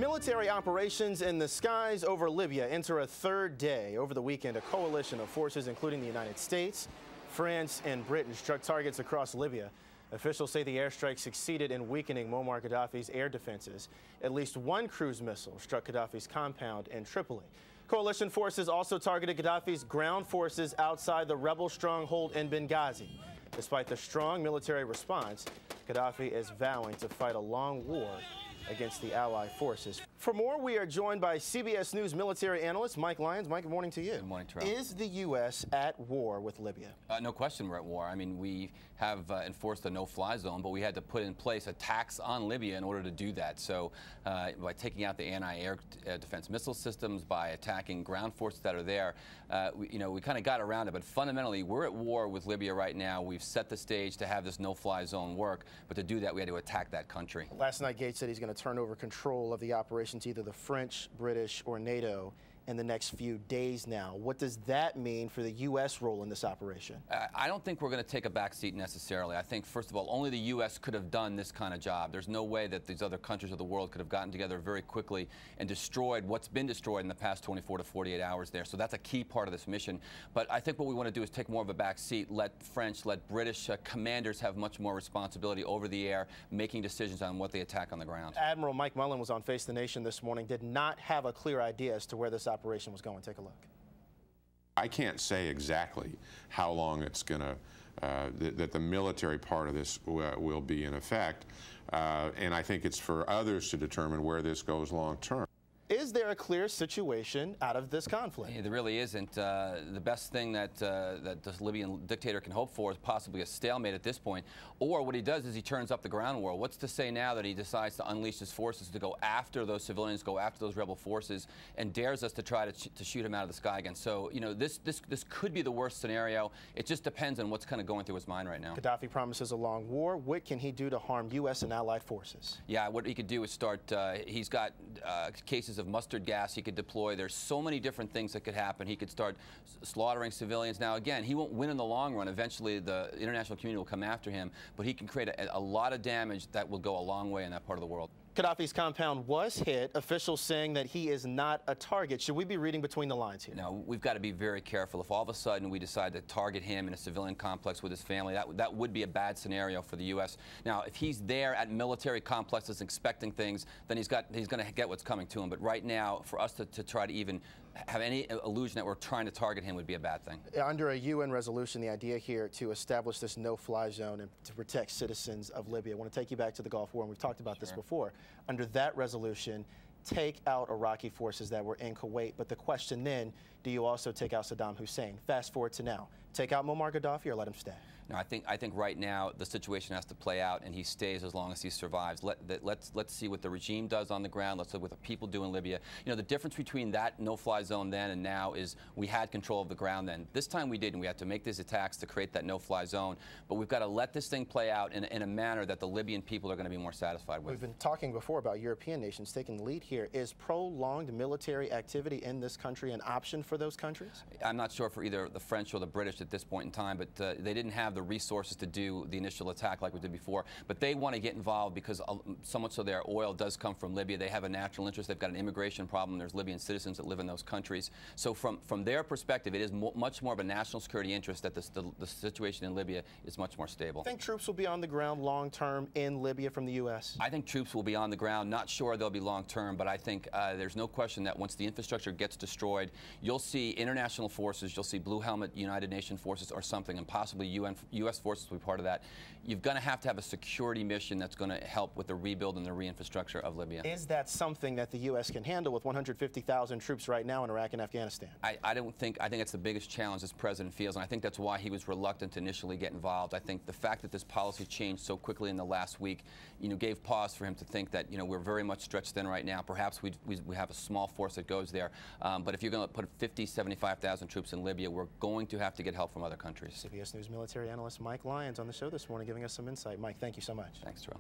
Military operations in the skies over Libya enter a third day. Over the weekend, a coalition of forces, including the United States, France, and Britain, struck targets across Libya. Officials say the airstrike succeeded in weakening Muammar Gaddafi's air defenses. At least one cruise missile struck Gaddafi's compound in Tripoli. Coalition forces also targeted Gaddafi's ground forces outside the rebel stronghold in Benghazi. Despite the strong military response, Gaddafi is vowing to fight a long war against the Allied forces. For more, we are joined by CBS News military analyst Mike Lyons. Mike, good morning to you. Good morning, Terrell. Is the U.S. at war with Libya? No question we're at war. I mean, we have enforced a no-fly zone, but we had to put in place a tax on Libya in order to do that. So by taking out the anti-air defense missile systems, by attacking ground forces that are there, we kind of got around it. But fundamentally, we're at war with Libya right now. We've set the stage to have this no-fly zone work, but to do that, we had to attack that country. Last night, Gates said he's going to turn over control of the operation to either the French, British, or NATO in the next few days now. What does that mean for the U.S. role in this operation? I don't think we're going to take a back seat necessarily. I think, first of all, only the U.S. could have done this kind of job. There's no way that these other countries of the world could have gotten together very quickly and destroyed what's been destroyed in the past 24 to 48 hours there. So that's a key part of this mission. But I think what we want to do is take more of a back seat, let French, let British commanders have much more responsibility over the air, making decisions on what they attack on the ground. Admiral Mike Mullen was on Face the Nation this morning, did not have a clear idea as to where this operation was going. Take a look. I can't say exactly how long it's going to, that the military part of this will be in effect, and I think it's for others to determine where this goes long term. Is there a clear situation out of this conflict? Yeah, there really isn't. The best thing that this Libyan dictator can hope for is possibly a stalemate at this point. Or what he does is he turns up the ground war. What's to say now that he decides to unleash his forces to go after those civilians, go after those rebel forces, and dares us to try to shoot him out of the sky again? So, this could be the worst scenario. It just depends on what's kind of going through his mind right now. Gaddafi promises a long war. What can he do to harm U.S. and allied forces? Yeah, what he could do is start, he's got cases of mustard gas he could deploy. There's so many different things that could happen. He could start slaughtering civilians. Now, again, he won't win in the long run. Eventually, the international community will come after him, but he can create a lot of damage that will go a long way in that part of the world. Gaddafi's compound was hit, officials saying that he is not a target. Should we be reading between the lines here? No, we've got to be very careful. If all of a sudden we decide to target him in a civilian complex with his family, that would be a bad scenario for the U.S. Now, if he's there at military complexes expecting things, then he's going to get what's coming to him. But right now, for us to try to even have any illusion that we're trying to target him would be a bad thing. Under a UN resolution, the idea here to establish this no-fly zone and to protect citizens of Libya. I want to take you back to the Gulf War, and we've talked about this before. Under that resolution, take out Iraqi forces that were in Kuwait. But the question then, do you also take out Saddam Hussein? Fast forward to now. Take out Muammar Gaddafi or let him stay? No, I think right now the situation has to play out, and he stays as long as he survives. Let's see what the regime does on the ground. Let's see what the people do in Libya. The difference between that no-fly zone then and now is we had control of the ground then. This time we didn't. We had to make these attacks to create that no-fly zone. But we've got to let this thing play out in a manner that the Libyan people are going to be more satisfied with. We've been talking before about European nations taking the lead here. Is prolonged military activity in this country an option for those countries? I'm not sure for either the French or the British at this point in time, but they didn't have the resources to do the initial attack like we did before. But they want to get involved because so much of their oil does come from Libya. They have a natural interest. They've got an immigration problem. There's Libyan citizens that live in those countries. So from their perspective, it is much more of a national security interest that the situation in Libya is much more stable. I think troops will be on the ground long term in Libya from the U.S.? I think troops will be on the ground. Not sure they'll be long term, but I think there's no question that once the infrastructure gets destroyed, you'll see international forces, you'll see Blue Helmet United Nations forces or something, and possibly U.S. forces will be part of that. You're going to have a security mission that's going to help with the rebuild and the reinfrastructure of Libya. Is that something that the U.S. can handle with 150,000 troops right now in Iraq and Afghanistan? I think it's the biggest challenge this president feels, and I think that's why he was reluctant to initially get involved. I think the fact that this policy changed so quickly in the last week, gave pause for him to think that, we're very much stretched thin right now. Perhaps we have a small force that goes there, but if you're going to put 50, 75,000 troops in Libya, we're going to have to get help from other countries. CBS News military analyst Mike Lyons on the show this morning giving us some insight. Mike, thank you so much. Thanks, Terrell.